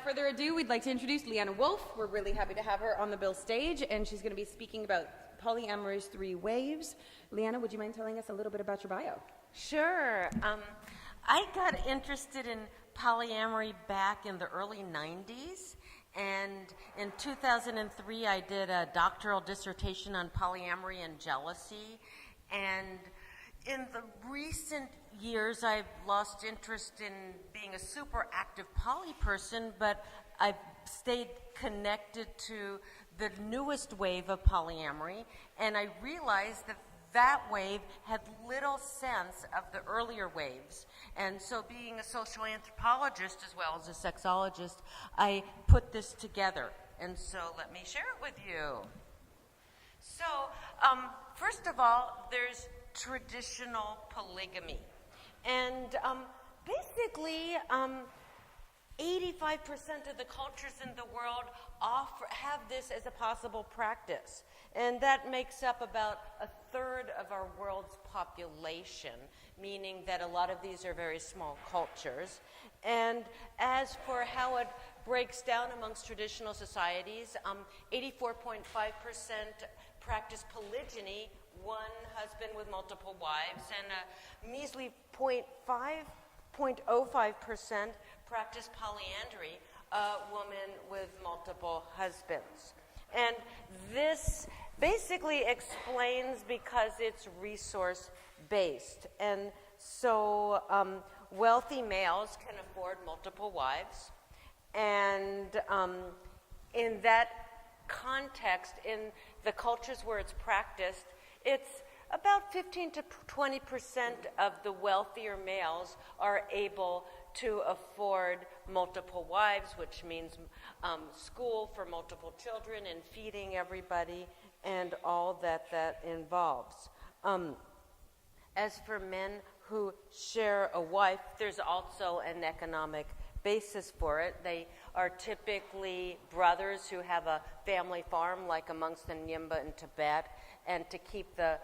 further ado, we'd like to introduce Leanna Wolfe. We're really happy to have her on the Bill stage, and she's going to be speaking about polyamory's 3 waves. Leanna, would you mind telling us a little bit about your bio? Sure. I got interested in polyamory back in the early 90s, and in 2003 I did a doctoral dissertation on polyamory and jealousy, and in the recent years I've lost interest in being a super active poly person, but I've stayed connected to the newest wave of polyamory, and I realized that that wave had little sense of the earlier waves. And so being a social anthropologist as well as a sexologist, I put this together. And so let me share it with you. So first of all, there's traditional polygamy. And basically, 85% of the cultures in the world have this as a possible practice. And that makes up about a third of our world's population, meaning that a lot of these are very small cultures. And as for how it breaks down amongst traditional societies, 84.5% practice polygyny, one husband with multiple wives, and a measly 0.05% practice polyandry, a woman with multiple husbands. And this basically explains because it's resource-based. And so wealthy males can afford multiple wives. And in that context, in the cultures where it's practiced, it's about 15 to 20% of the wealthier males are able to afford multiple wives, which means school for multiple children and feeding everybody and all that involves. As for men who share a wife, there's also an economic basis for it. They are typically brothers who have a family farm, like amongst the Nyimba in Tibet, and to keep the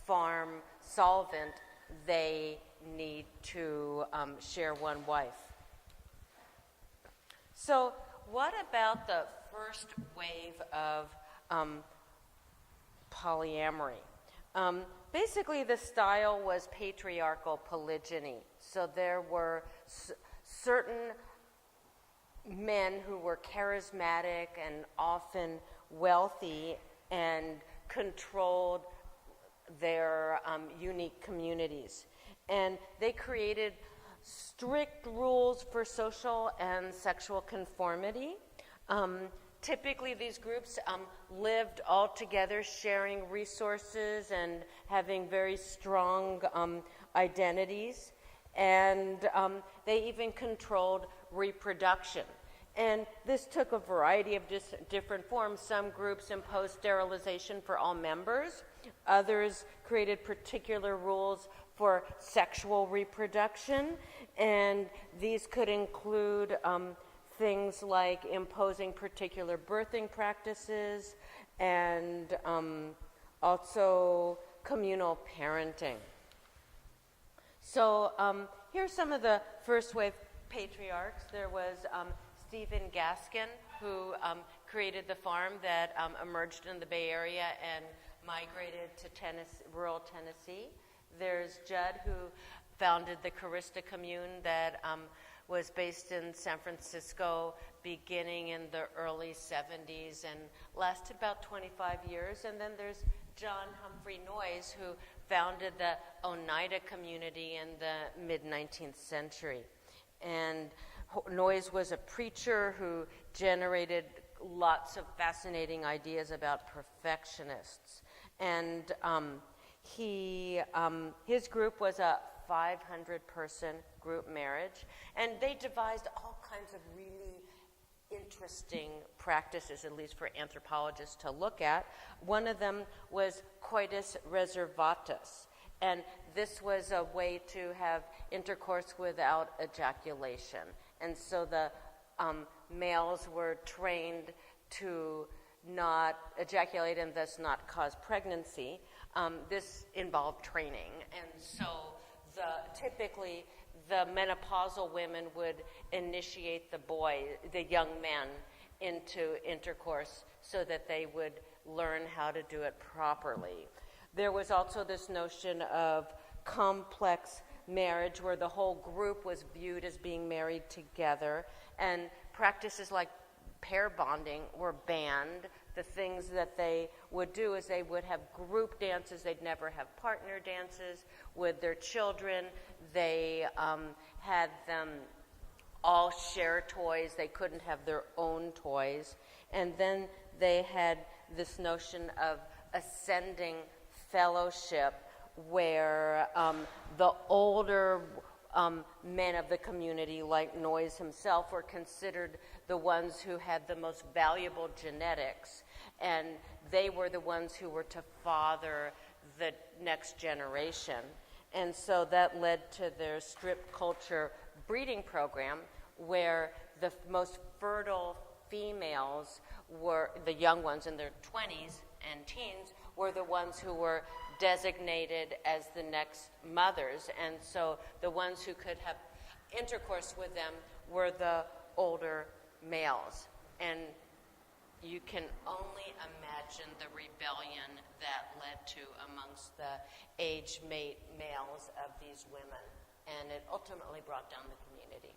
farm solvent, they need to share one wife. So what about the first wave of polyamory? Basically, the style was patriarchal polygyny. So there were certain men who were charismatic and often wealthy and controlled their unique communities. And they created strict rules for social and sexual conformity. Typically, these groups lived all together, sharing resources and having very strong identities. And they even controlled reproduction. And this took a variety of different forms. Some groups imposed sterilization for all members. Others created particular rules for sexual reproduction. And these could include things like imposing particular birthing practices and also communal parenting. So here's some of the first wave patriarchs. There was Stephen Gaskin, who created the farm that emerged in the Bay Area and migrated to rural Tennessee. There's Judd, who founded the Carista Commune that was based in San Francisco beginning in the early 70s and lasted about 25 years. And then there's John Humphrey Noyes, who founded the Oneida community in the mid-19th century. And Noyes was a preacher who generated lots of fascinating ideas about perfectionists. And his group was a 500-person group marriage, and they devised all kinds of really interesting practices, at least for anthropologists to look at. One of them was coitus reservatus, and this was a way to have intercourse without ejaculation. And so the males were trained to not ejaculate and thus not cause pregnancy. This involved training, and so typically the menopausal women would initiate the young men, into intercourse so that they would learn how to do it properly. There was also this notion of complex marriage where the whole group was viewed as being married together, and practices like pair bonding were banned. The things that they would do is they would have group dances. They'd never have partner dances with their children. They had them all share toys. They couldn't have their own toys. And then they had this notion of ascending fellowship where the older men of the community, like Noyes himself, were considered the ones who had the most valuable genetics, and they were the ones who were to father the next generation. And so that led to their strip culture breeding program, where the most fertile females were, the young ones in their 20s and teens, were the ones who were designated as the next mothers. And so the ones who could have intercourse with them were the older males. And you can only imagine the rebellion that led to amongst the age mate males of these women. And it ultimately brought down the community.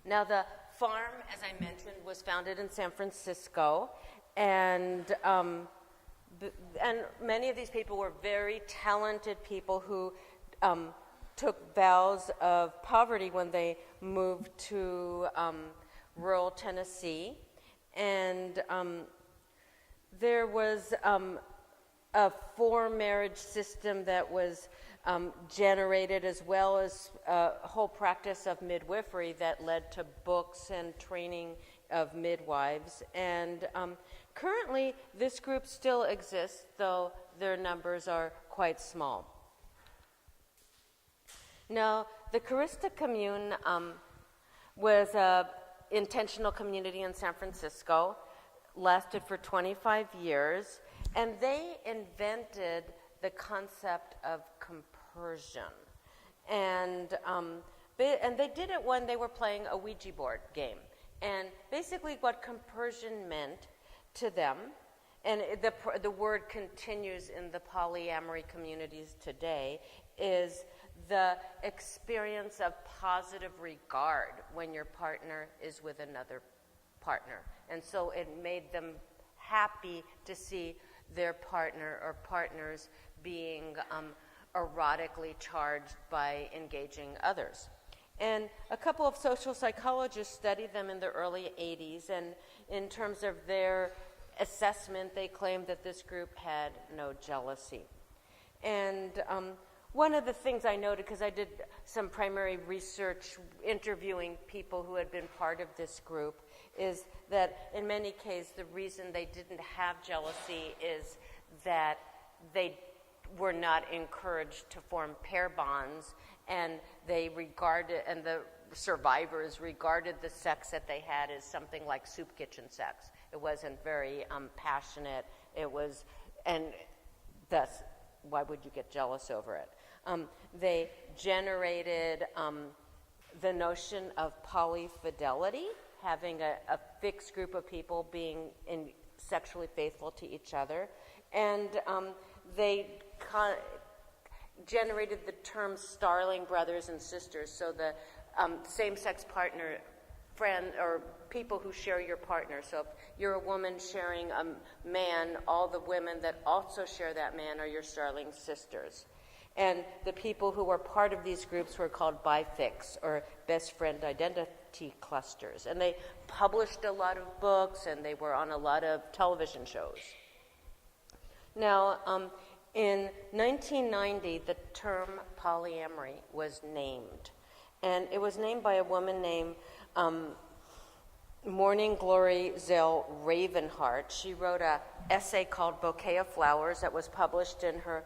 Now, the farm, as I mentioned, was founded in San Francisco, and many of these people were very talented people who took vows of poverty when they moved to rural Tennessee. And there was a four-marriage system that was generated, as well as a whole practice of midwifery that led to books and training of midwives. And currently, this group still exists, though their numbers are quite small. Now, the Carista Commune was an intentional community in San Francisco, lasted for 25 years, and they invented the concept of compersion. And they did it when they were playing a Ouija board game. And basically what compersion meant to them, and the word continues in the polyamory communities today, is the experience of positive regard when your partner is with another partner. And so it made them happy to see their partner or partners being erotically charged by engaging others. And a couple of social psychologists studied them in the early 80s, and in terms of their assessment, they claimed that this group had no jealousy. And one of the things I noted, because I did some primary research interviewing people who had been part of this group, is that in many cases the reason they didn't have jealousy is that they were not encouraged to form pair bonds, and they regarded, and the survivors regarded the sex that they had as something like soup kitchen sex. It wasn't very passionate. It was, and thus, why would you get jealous over it? They generated the notion of polyfidelity, having a fixed group of people being sexually faithful to each other, and they generated the term starling brothers and sisters. So the same-sex partner, friend, or people who share your partner. So if you're a woman sharing a man, all the women that also share that man are your starling sisters. And the people who were part of these groups were called bifix, or best friend identity clusters. And they published a lot of books, and they were on a lot of television shows. Now, in 1990, the term polyamory was named. And it was named by a woman named Morning Glory Zell Ravenheart. She wrote an essay called Bouquet of Flowers that was published in her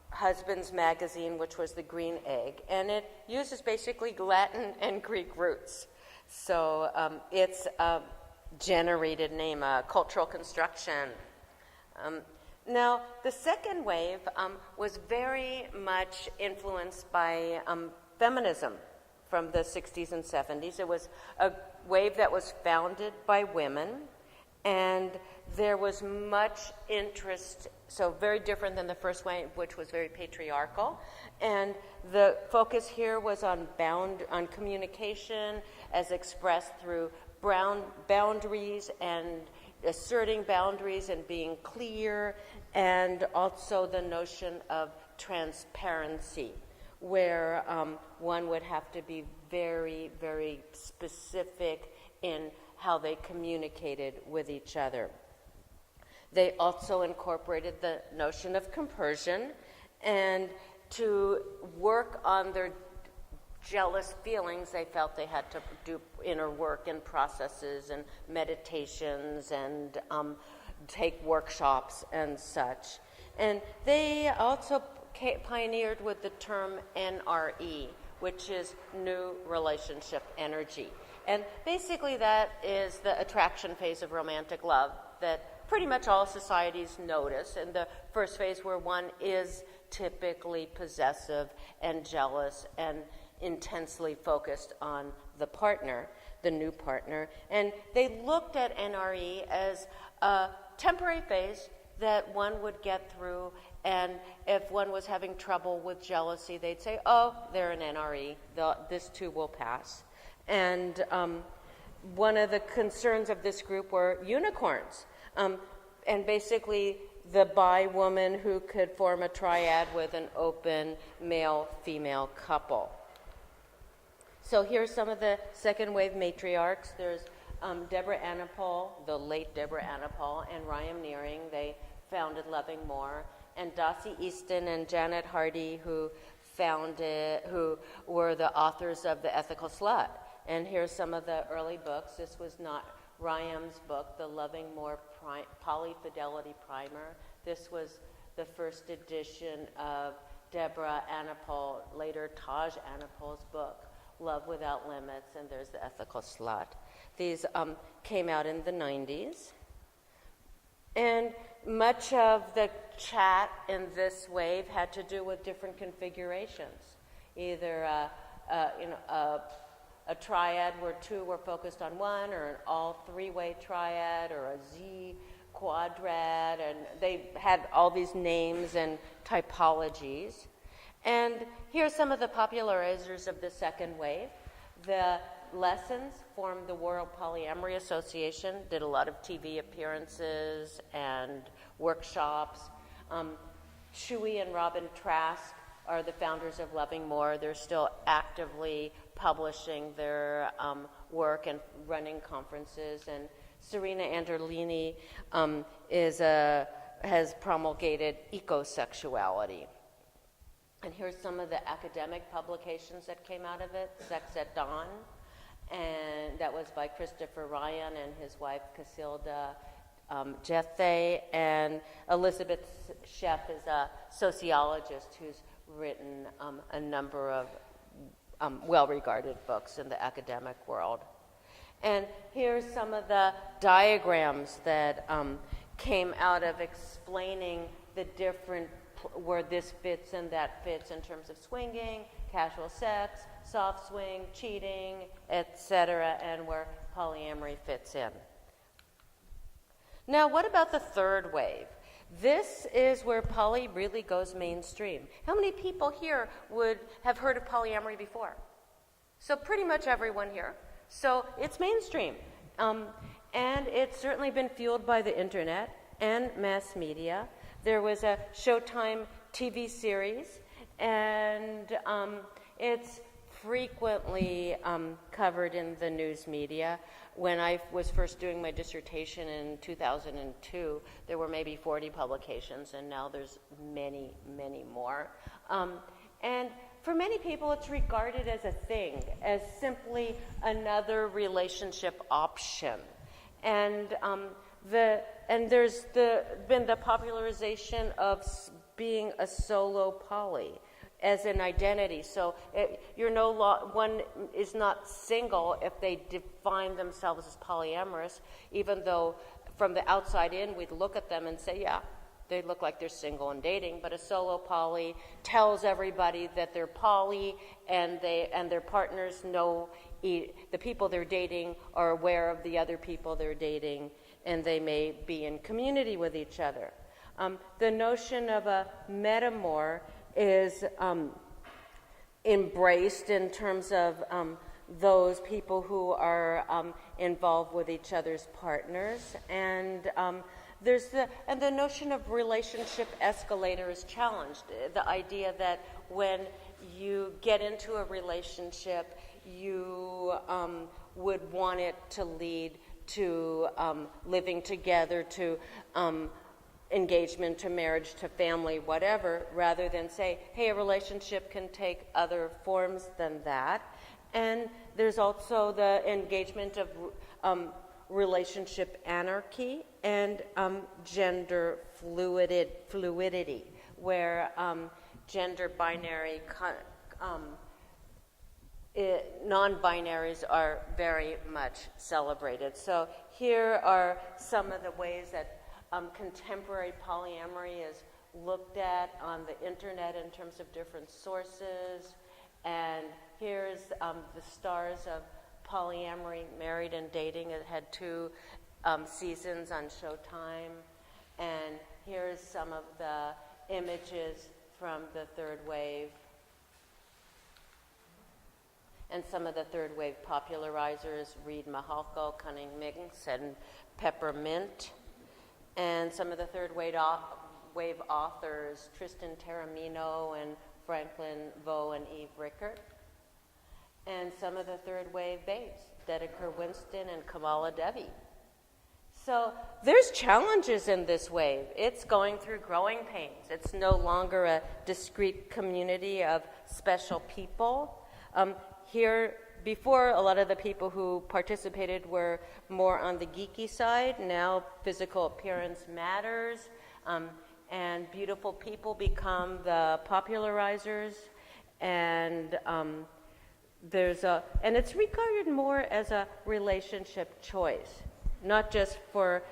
husband's magazine, which was The Green Egg. And it uses basically Latin and Greek roots. So it's a generated name, a cultural construction. Now, the second wave was very much influenced by feminism from the 60s and 70s. It was a wave that was founded by women, and there was much interest, so very different than the first wave, which was very patriarchal. And the focus here was on communication as expressed through boundaries and asserting boundaries and being clear, and also the notion of transparency, where one would have to be very, very specific in how they communicated with each other. They also incorporated the notion of compersion, and to work on their jealous feelings, they felt they had to do inner work and processes and meditations and take workshops and such. And they also pioneered with the term NRE, which is New Relationship Energy. And basically that is the attraction phase of romantic love that pretty much all societies notice. And the first phase where one is typically possessive and jealous and intensely focused on the partner, the new partner. And they looked at NRE as a temporary phase that one would get through, and if one was having trouble with jealousy, they'd say, oh, they're an NRE, this too will pass. And one of the concerns of this group were unicorns, and basically the bi woman who could form a triad with an open male-female couple. So here's some of the second wave matriarchs. There's Deborah Anapol, the late Deborah Anapol, and Ryan Nearing. They founded Loving More. And Dossie Easton and Janet Hardy, who were the authors of The Ethical Slut. And here's some of the early books. This was not Ryan's book, The Loving More Polyfidelity Primer. This was the first edition of Deborah Anapol, later Taj Anapol's book, Love Without Limits, and there's The Ethical Slut. These came out in the 90s. And much of the chat in this wave had to do with different configurations. Either a triad where two were focused on one, or an all three-way triad, or a Z quadrad, and they had all these names and typologies. And here's some of the popularizers of the second wave. The Lessons formed the World Polyamory Association, did a lot of TV appearances and workshops. Shui and Robin Trask are the founders of Loving More. They're still actively publishing their work and running conferences. And Serena Anderlini has promulgated ecosexuality. And here's some of the academic publications that came out of it. Sex at Dawn, and that was by Christopher Ryan and his wife Casilda Jethe. And Elizabeth Sheff is a sociologist who's written a number of well-regarded books in the academic world. And here's some of the diagrams that came out of explaining the different where this fits and that fits in terms of swinging, casual sex, soft swing, cheating, etc., and where polyamory fits in. Now, what about the third wave? This is where poly really goes mainstream. How many people here would have heard of polyamory before? So pretty much everyone here. So it's mainstream. And it's certainly been fueled by the internet and mass media. There was a Showtime TV series, and it's frequently covered in the news media. When I was first doing my dissertation in 2002, there were maybe 40 publications, and now there's many, many more. And for many people, it's regarded as a thing, as simply another relationship option. And there's been the popularization of being a solo poly as an identity. So one is not single if they define themselves as polyamorous, even though from the outside in we'd look at them and say, yeah, they look like they're single and dating, but a solo poly tells everybody that they're poly, and their partners know the people they're dating are aware of the other people they're dating, and they may be in community with each other. The notion of a metamor is embraced in terms of those people who are involved with each other's partners, and the notion of relationship escalator is challenged. The idea that when you get into a relationship, you would want it to lead to living together, to engagement, to marriage, to family, whatever, rather than say, hey, a relationship can take other forms than that. And there's also the engagement of relationship anarchy and gender fluidity, where gender binary non-binaries are very much celebrated. So here are some of the ways that contemporary polyamory is looked at on the internet in terms of different sources. And here's the stars of polyamory, married and dating. It had 2 seasons on Showtime. And here's some of the images from the third wave. And some of the third wave popularizers, Reed Mahalko, Cunning Minx, and Peppermint. And some of the third wave authors, Tristan Taramino and Franklin Vo and Eve Rickert. And some of the third wave babes, Dedeker Winston and Kamala Devi. So there's challenges in this wave. It's going through growing pains. It's no longer a discrete community of special people. Here, before, a lot of the people who participated were more on the geeky side. Now physical appearance matters, and beautiful people become the popularizers, and and it's regarded more as a relationship choice, not just for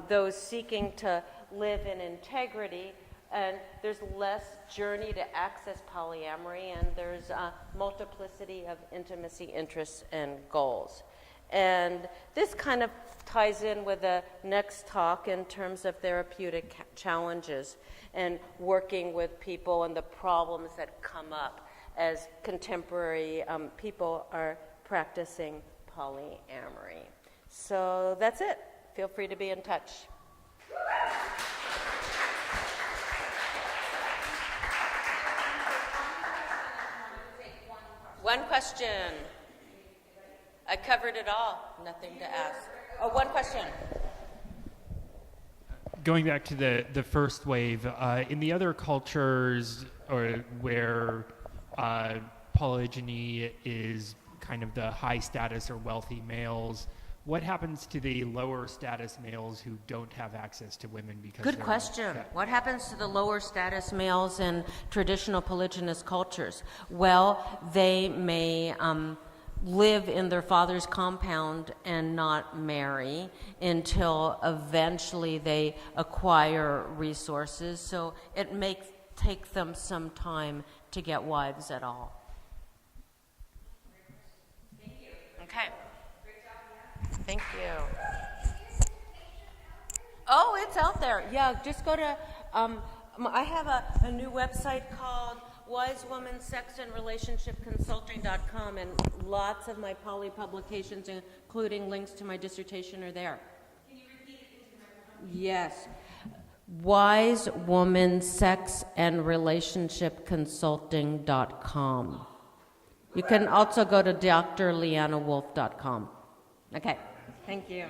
those seeking to live in integrity. And there's less journey to access polyamory, and there's a multiplicity of intimacy, interests, and goals. And this kind of ties in with the next talk in terms of therapeutic challenges and working with people and the problems that come up as contemporary people are practicing polyamory. So that's it. Feel free to be in touch. One question. I covered it all. Nothing to ask. Oh, one question. Going back to the first wave, in the other cultures or where polygyny is kind of the high status or wealthy males, what happens to the lower status males who don't have access to women because Good question. What happens to the lower status males in traditional polygynous cultures? Well, they may live in their father's compound and not marry until eventually they acquire resources. So it may take them some time to get wives at all. Thank you. Okay. Thank you. Oh, it's out there. Yeah, just go to, I have a new website called wisewomansexandrelationshipconsulting.com, and lots of my poly publications, including links to my dissertation, are there. Can you repeat it into the microphone? Yes. wisewomansexandrelationshipconsulting.com. You can also go to drleannawolfe.com. Okay. Thank you.